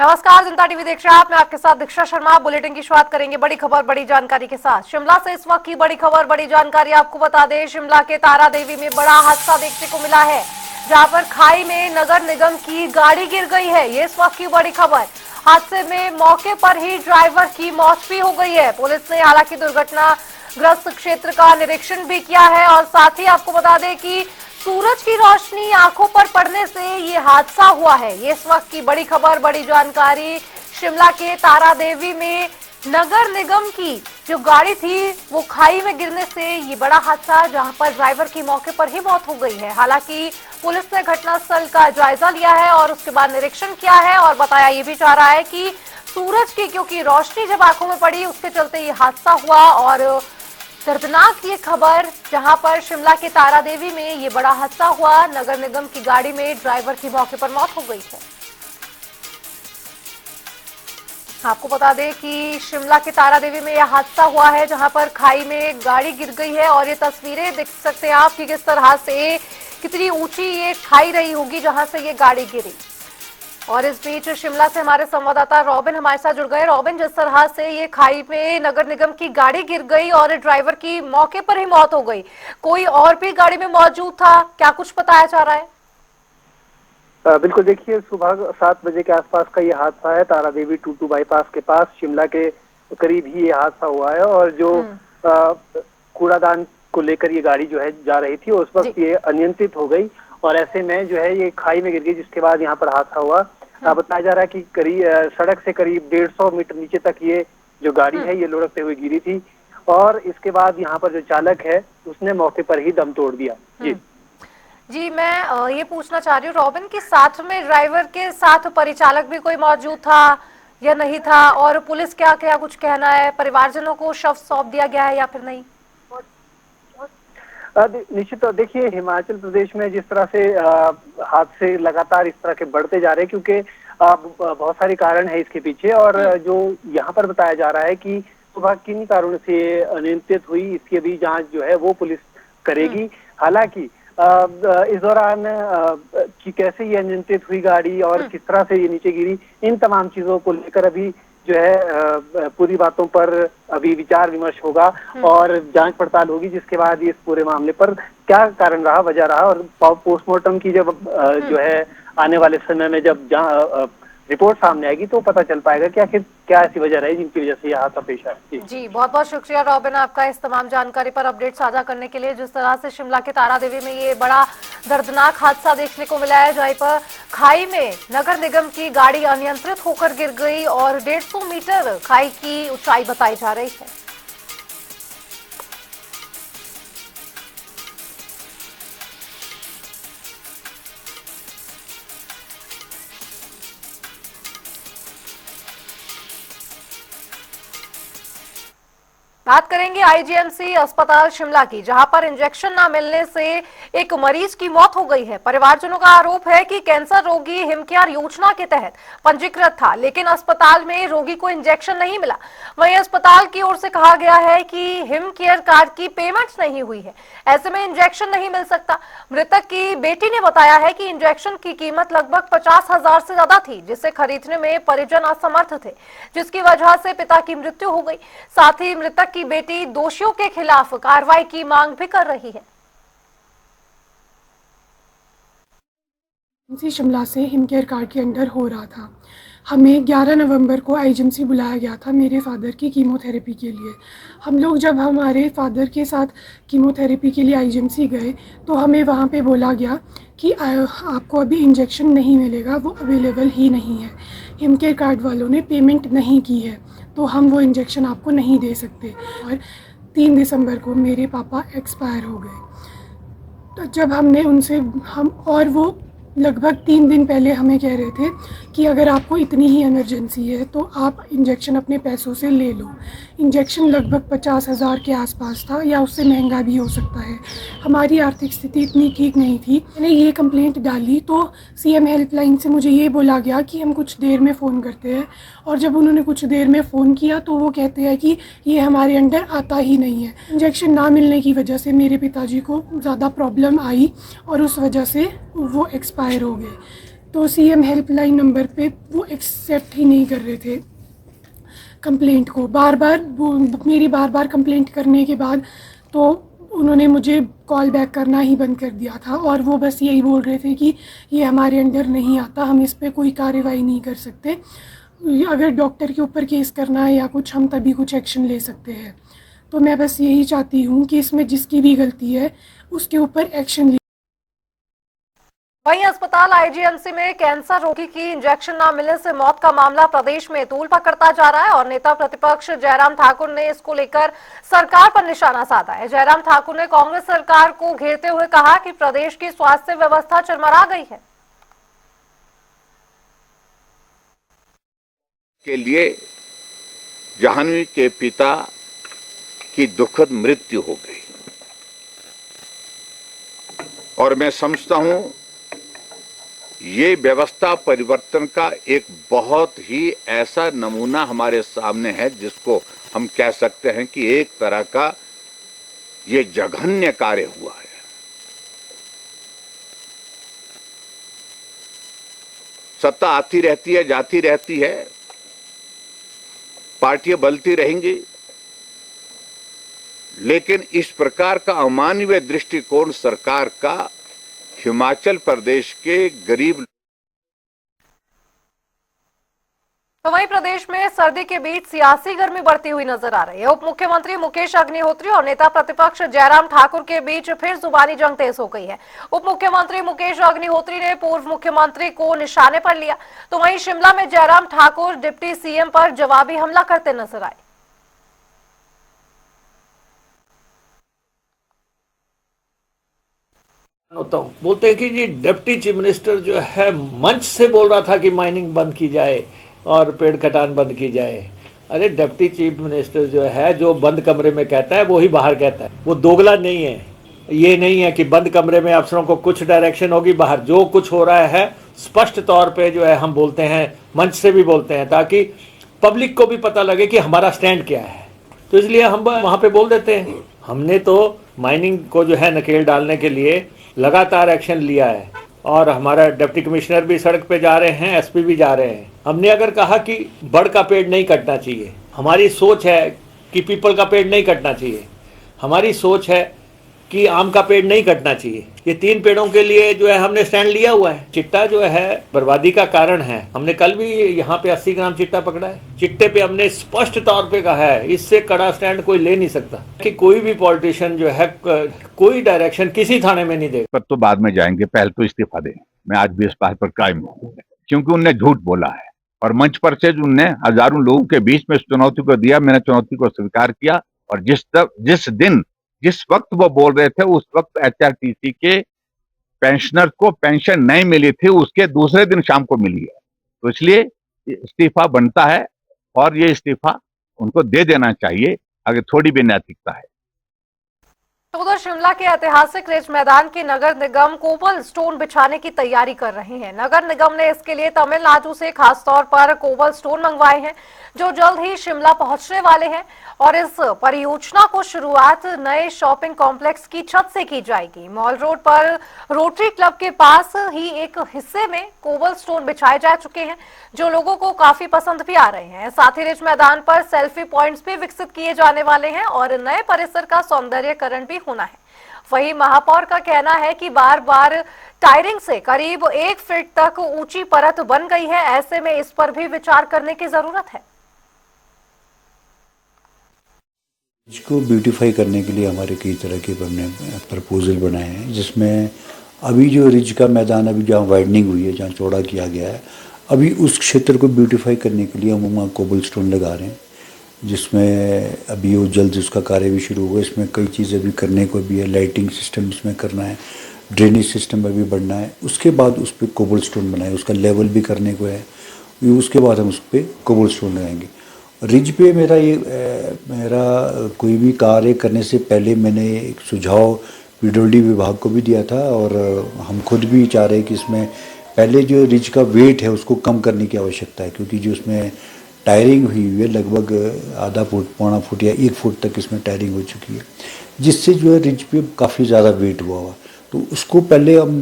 नमस्कार, जनता टीवी देख रहे हैं आप। मैं आपके साथ दीक्षा शर्मा। बुलेटिन की शुरुआत करेंगे बड़ी खबर बड़ी जानकारी के साथ। शिमला से इस वक्त की बड़ी खबर बड़ी जानकारी आपको बता दें, शिमला के तारा देवी में बड़ा हादसा देखने को मिला है, जहां पर खाई में नगर निगम की गाड़ी गिर गई है। ये इस वक्त की बड़ी खबर। हादसे में मौके पर ही ड्राइवर की मौत भी हो गई है। पुलिस ने हालांकि दुर्घटनाग्रस्त क्षेत्र का निरीक्षण भी किया है और साथ ही आपको बता दें कि सूरज की रोशनी आंखों पर पड़ने से ये हादसा हुआ है। ये इस वक्त की बड़ी खबर बड़ी जानकारी। शिमला के तारा देवी में नगर निगम की जो गाड़ी थी वो खाई में गिरने से ये बड़ा हादसा, जहां पर ड्राइवर की मौके पर ही मौत हो गई है। हालांकि पुलिस ने घटनास्थल का जायजा लिया है और उसके बाद निरीक्षण किया है और बताया ये भी जा रहा है कि सूरज की क्योंकि रोशनी जब आंखों में पड़ी उसके चलते ये हादसा हुआ। और दर्दनाक ये खबर, जहां पर शिमला के तारा देवी में ये बड़ा हादसा हुआ, नगर निगम की गाड़ी में ड्राइवर की मौके पर मौत हो गई है। आपको बता दें कि शिमला के तारा देवी में यह हादसा हुआ है, जहां पर खाई में गाड़ी गिर गई है और ये तस्वीरें देख सकते हैं आप कि किस तरह से कितनी ऊंची ये खाई रही होगी जहां से ये गाड़ी गिरी। और इस बीच शिमला से हमारे संवाददाता रॉबिन हमारे साथ जुड़ गए। रॉबिन, जिस तरह से ये खाई में नगर निगम की गाड़ी गिर गई और ड्राइवर की मौके पर ही मौत हो गई, कोई और भी गाड़ी में मौजूद था, क्या कुछ बताया जा रहा है? बिल्कुल, देखिए सुबह 7 बजे के आसपास का ये हादसा है। तारा देवी टूटू बाईपास के पास शिमला के करीब ही ये हादसा हुआ है और जो कूड़ादान को लेकर ये गाड़ी जो है जा रही थी उस वक्त ये अनियंत्रित हो गई और ऐसे में जो है ये खाई में गिर गई, जिसके बाद यहाँ पर हादसा हुआ। बताया जा रहा है कि करीब सड़क से करीब 150 मीटर नीचे तक ये जो गाड़ी है ये लुढ़कते हुए गिरी थी और इसके बाद यहाँ पर जो चालक है उसने मौके पर ही दम तोड़ दिया। जी, मैं ये पूछना चाह रही हूँ रॉबिन कि साथ में ड्राइवर के साथ परिचालक भी कोई मौजूद था या नहीं था, और पुलिस क्या क्या कुछ कहना है, परिवारजनों को शव सौंप दिया गया है या फिर नहीं? निश्चित देखिए, हिमाचल प्रदेश में जिस तरह से हादसे लगातार इस तरह के बढ़ते जा रहे हैं, क्योंकि बहुत सारे कारण है इसके पीछे और जो यहाँ पर बताया जा रहा है कि सुबह किन कारणों से अनियंत्रित हुई, इसकी अभी जांच जो है वो पुलिस करेगी। हालांकि इस दौरान कि कैसे ये अनियंत्रित हुई गाड़ी और किस तरह से ये नीचे गिरी, इन तमाम चीजों को लेकर अभी जो है पूरी बातों पर अभी विचार विमर्श होगा और जांच पड़ताल होगी, जिसके बाद इस पूरे मामले पर क्या कारण रहा, वजह रहा और पोस्टमार्टम की जब जो है आने वाले समय में जब रिपोर्ट सामने आएगी तो पता चल पाएगा कि आखिर क्या ऐसी वजह रही जिनकी वजह से यह हादसा पेश आया। जी, बहुत बहुत शुक्रिया रॉबिन आपका इस तमाम जानकारी पर अपडेट साझा करने के लिए। जिस तरह से शिमला के तारा देवी में ये बड़ा दर्दनाक हादसा देखने को मिला है, जहाँ पर खाई में नगर निगम की गाड़ी अनियंत्रित होकर गिर गई और 150 मीटर खाई की ऊंचाई बताई जा रही है। बात करेंगे आईजीएमसी अस्पताल शिमला की, जहां पर इंजेक्शन न मिलने से एक मरीज की मौत हो गई है। परिवारजनों का आरोप है कि कैंसर रोगी हिमकेयर योजना के तहत पंजीकृत था, लेकिन अस्पताल में रोगी को इंजेक्शन नहीं मिला। वहीं अस्पताल की ओर से कहा गया है कि हिमकेयर कार्ड की पेमेंट नहीं हुई है, ऐसे में इंजेक्शन नहीं मिल सकता। मृतक की बेटी ने बताया है कि इंजेक्शन की कीमत लगभग 50,000 से ज्यादा थी, जिसे खरीदने में परिजन असमर्थ थे, जिसकी वजह से पिता की मृत्यु हो गई। साथ ही मृतक की बेटी दोषियों के खिलाफ कार्रवाई की मांग भी कर रही है। शिमला से हिमकेयर कार्ड के अंडर हो रहा था। हमें 11 नवंबर को आईजीएमसी बुलाया गया था मेरे फादर की कीमोथेरेपी के लिए। हम लोग जब हमारे फादर के साथ कीमोथेरेपी के लिए आईजीएमसी गए तो हमें वहाँ पे बोला गया कि आपको अभी इंजेक्शन नहीं मिलेगा, वो अवेलेबल ही नहीं है। हिमकेयर कार्ड वालों ने पेमेंट नहीं की है तो हम वो इंजेक्शन आपको नहीं दे सकते। और 3 दिसंबर को मेरे पापा एक्सपायर हो गए। तो जब हमने उनसे और वो लगभग 3 दिन पहले हमें कह रहे थे कि अगर आपको इतनी ही इमरजेंसी है तो आप इंजेक्शन अपने पैसों से ले लो। इंजेक्शन लगभग 50,000 के आसपास था या उससे महंगा भी हो सकता है। हमारी आर्थिक स्थिति इतनी ठीक नहीं थी। मैंने ये कंप्लेंट डाली तो सीएम हेल्पलाइन से मुझे ये बोला गया कि हम कुछ देर में फ़ोन करते हैं, और जब उन्होंने कुछ देर में फ़ोन किया तो वो कहते हैं कि ये हमारे अंडर आता ही नहीं है। इंजेक्शन ना मिलने की वजह से मेरे पिताजी को ज़्यादा प्रॉब्लम आई और उस वजह से वो एक्सपायर हो गए। तो सीएम हेल्पलाइन नंबर पे वो एक्सेप्ट ही नहीं कर रहे थे कंप्लेंट को। मेरी बार बार कंप्लेंट करने के बाद तो उन्होंने मुझे कॉल बैक करना ही बंद कर दिया था, और वो बस यही बोल रहे थे कि ये हमारे अंडर नहीं आता, हम इस पर कोई कार्रवाई नहीं कर सकते, अगर डॉक्टर के ऊपर केस करना है या कुछ, हम तभी कुछ एक्शन ले सकते हैं। तो मैं बस यही चाहती हूँ कि इसमें जिसकी भी गलती है उसके ऊपर एक्शन ले। वहीं अस्पताल आईजीएमसी में कैंसर रोगी की इंजेक्शन न मिलने से मौत का मामला प्रदेश में तूल पकड़ता जा रहा है और नेता प्रतिपक्ष जयराम ठाकुर ने इसको लेकर सरकार पर निशाना साधा है। जयराम ठाकुर ने कांग्रेस सरकार को घेरते हुए कहा कि प्रदेश की स्वास्थ्य व्यवस्था चरमरा गई है। के लिए जाह्नवी के पिता की दुखद मृत्यु हो गई और मैं समझता हूं ये व्यवस्था परिवर्तन का एक बहुत ही ऐसा नमूना हमारे सामने है जिसको हम कह सकते हैं कि एक तरह का ये जघन्य कार्य हुआ है। सत्ता आती रहती है, जाती रहती है, पार्टियां बदलती रहेंगी, लेकिन इस प्रकार का अमानवीय दृष्टिकोण सरकार का हिमाचल प्रदेश के गरीब। तो वहीं प्रदेश में सर्दी के बीच सियासी गर्मी बढ़ती हुई नजर आ रही है। उप मुख्यमंत्री मुकेश अग्निहोत्री और नेता प्रतिपक्ष जयराम ठाकुर के बीच फिर जुबानी जंग तेज हो गई है। उप मुख्यमंत्री मुकेश अग्निहोत्री ने पूर्व मुख्यमंत्री को निशाने पर लिया, तो वहीं शिमला में जयराम ठाकुर डिप्टी सीएम पर जवाबी हमला करते नजर आए। होता हूँ बोलते हैं कि जी डिप्टी चीफ मिनिस्टर जो है मंच से बोल रहा था कि माइनिंग बंद की जाए और पेड़ कटान बंद की जाए। अरे डिप्टी चीफ मिनिस्टर जो है जो बंद कमरे में कहता है वो ही बाहर कहता है, वो दोगला नहीं है। ये नहीं है कि बंद कमरे में अफसरों को कुछ डायरेक्शन होगी, बाहर जो कुछ हो रहा है स्पष्ट तौर पे जो है हम बोलते हैं, मंच से भी बोलते हैं ताकि पब्लिक को भी पता लगे कि हमारा स्टैंड क्या है। तो इसलिए हम वहाँ पे बोल देते हैं। हमने तो माइनिंग को जो है नकेल डालने के लिए लगातार एक्शन लिया है और हमारा डिप्टी कमिश्नर भी सड़क पे जा रहे हैं, एसपी भी जा रहे हैं। हमने अगर कहा कि बड़ का पेड़ नहीं कटना चाहिए, हमारी सोच है कि पीपल का पेड़ नहीं कटना चाहिए, हमारी सोच है कि आम का पेड़ नहीं कटना चाहिए। ये 3 पेड़ों के लिए जो है हमने स्टैंड लिया हुआ है। चिट्टा जो है बर्बादी का कारण है। हमने कल भी यहाँ पे 80 ग्राम चिट्टा पकड़ा है। चिट्टे पे हमने स्पष्ट तौर पे कहा है इससे कड़ा स्टैंड कोई ले नहीं सकता कि कोई भी पॉलिटिशियन जो है कोई डायरेक्शन किसी थाने में नहीं देगा। पर तो बाद में जाएंगे, पहले तो इस्तीफा दें। मैं आज भी इस बात पर कायम हूं क्योंकि उनने झूठ बोला है और मंच पर से उनने हजारों लोगों के बीच में इस चुनौती को दिया। मैंने चुनौती को स्वीकार किया और जिस वक्त वो बोल रहे थे उस वक्त एचआरटीसी के पेंशनर को पेंशन नहीं मिली थी, उसके दूसरे दिन शाम को मिली है। तो इसलिए इस्तीफा बनता है और ये इस्तीफा उनको दे देना चाहिए अगर थोड़ी भी नैतिकता है। उधर शिमला के ऐतिहासिक रिज मैदान के नगर निगम कोबल स्टोन बिछाने की तैयारी कर रहे हैं। नगर निगम ने इसके लिए तमिलनाडु से खासतौर पर कोबल स्टोन मंगवाए हैं जो जल्द ही शिमला पहुंचने वाले हैं और इस परियोजना को शुरुआत नए शॉपिंग कॉम्प्लेक्स की छत से की जाएगी। मॉल रोड पर रोटरी क्लब के पास ही एक हिस्से में कोबल स्टोन बिछाए जा चुके हैं जो लोगों को काफी पसंद भी आ रहे हैं। साथ ही रिज मैदान पर सेल्फी पॉइंट्स भी विकसित किए जाने वाले हैं और नए परिसर का सौंदर्यकरण भी होना है। वहीं महापौर का कहना है कि बार बार टायरिंग से करीब 1 फीट तक ऊंची परत बन गई है, ऐसे में इस पर भी विचार करने की जरूरत है। इसको ब्यूटीफाई करने के लिए हमारे कई तरह के हमने प्रपोजल बनाए हैं, जिसमें अभी जो रिज का मैदान अभी जहाँ वाइडनिंग हुई है, जहाँ चौड़ा किया गया है, अभी उस क्षेत्र को ब्यूटीफाई करने के लिए हम वहाँ कोबल स्टोन लगा रहे हैं, जिसमें अभी वो जल्द उसका कार्य भी शुरू होगा। इसमें कई चीज़ें भी करने को भी है, लाइटिंग सिस्टम इसमें करना है, ड्रेनेज सिस्टम में भी बढ़ना है। उसके बाद उस पर कोबल स्टोन बनाए, उसका लेवल भी करने को है, उसके बाद हम उस पर कोबल स्टोन लगाएंगे। रिज पे मेरा कोई भी कार्य करने से पहले मैंने एक सुझाव पीडब्ल्यूडी विभाग को भी दिया था और हम खुद भी चाह रहे हैं कि इसमें पहले जो रिज का वेट है उसको कम करने की आवश्यकता है, क्योंकि जो उसमें टायरिंग हुई है लगभग आधा फुट, पौना फुट या 1 फुट तक इसमें टायरिंग हो चुकी है, जिससे जो है रिज पे काफ़ी ज़्यादा वेट हुआ। तो उसको पहले हम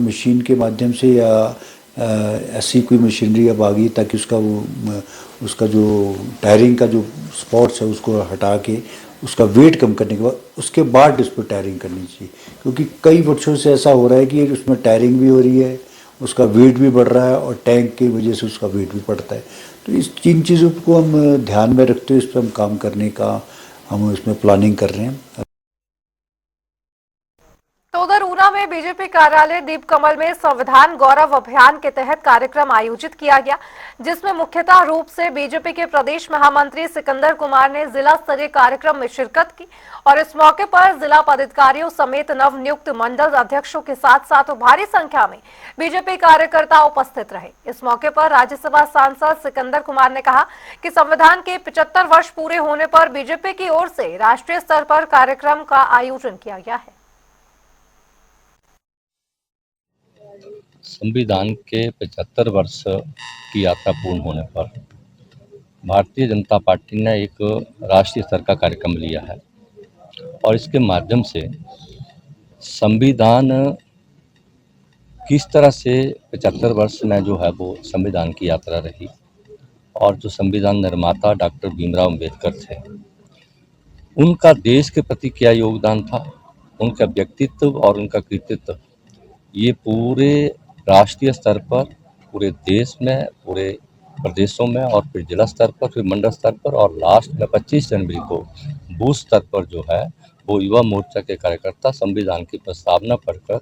मशीन के माध्यम से या ऐसी कोई मशीनरी अब आ गई ताकि उसका जो टायरिंग का जो स्पॉट्स है उसको हटा के उसका वेट कम करने के बाद उसके बाद इस पर टायरिंग करनी चाहिए, क्योंकि कई वर्षों से ऐसा हो रहा है कि उसमें टायरिंग भी हो रही है, उसका वेट भी बढ़ रहा है और टैंक की वजह से उसका वेट भी बढ़ता है। तो इस 3 चीज़ों को हम ध्यान में रखते हुए इस पर हम काम करने का हम इसमें प्लानिंग कर रहे हैं। तो उधर ऊना में बीजेपी कार्यालय दीप कमल में संविधान गौरव अभियान के तहत कार्यक्रम आयोजित किया गया, जिसमें मुख्यतः रूप से बीजेपी के प्रदेश महामंत्री सिकंदर कुमार ने जिला स्तरीय कार्यक्रम में शिरकत की और इस मौके पर जिला पदाधिकारियों समेत नवनियुक्त मंडल अध्यक्षों के साथ साथ भारी संख्या में बीजेपी कार्यकर्ता उपस्थित रहे। इस मौके पर राज्यसभा सांसद सिकंदर कुमार ने कहा कि संविधान के 75 वर्ष पूरे होने पर बीजेपी की ओर से राष्ट्रीय स्तर पर कार्यक्रम का आयोजन किया गया है। संविधान के 75 वर्ष की यात्रा पूर्ण होने पर भारतीय जनता पार्टी ने एक राष्ट्रीय स्तर का कार्यक्रम लिया है और इसके माध्यम से संविधान किस तरह से 75 वर्ष में जो है वो संविधान की यात्रा रही और जो संविधान निर्माता डॉक्टर भीमराव अम्बेडकर थे, उनका देश के प्रति क्या योगदान था, उनका व्यक्तित्व और उनका कृतित्व, ये पूरे राष्ट्रीय स्तर पर, पूरे देश में, पूरे प्रदेशों में और फिर जिला स्तर पर, फिर मंडल स्तर पर और लास्ट में 25 जनवरी को बूथ स्तर पर जो है वो युवा मोर्चा के कार्यकर्ता संविधान की प्रस्तावना पढ़कर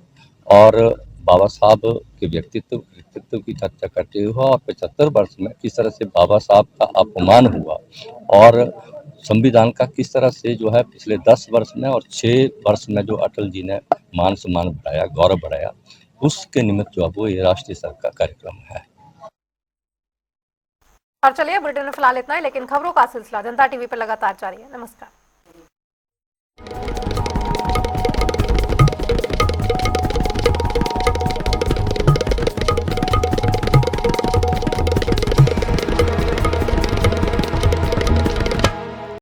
और बाबा साहब के व्यक्तित्व कृतित्व की चर्चा करते हुए और 75 वर्ष में किस तरह से बाबा साहब का अपमान हुआ और संविधान का किस तरह से जो है पिछले 10 वर्ष में और 6 वर्ष में जो अटल जी ने मान सम्मान बढ़ाया, गौरव बढ़ाया, उसके निमित्त जो है वो ये राष्ट्रीय स्तर का कार्यक्रम है। और चलिए बुलेटिन में फिलहाल इतना ही, लेकिन खबरों का सिलसिला जनता टीवी पर लगातार जारी है। नमस्कार।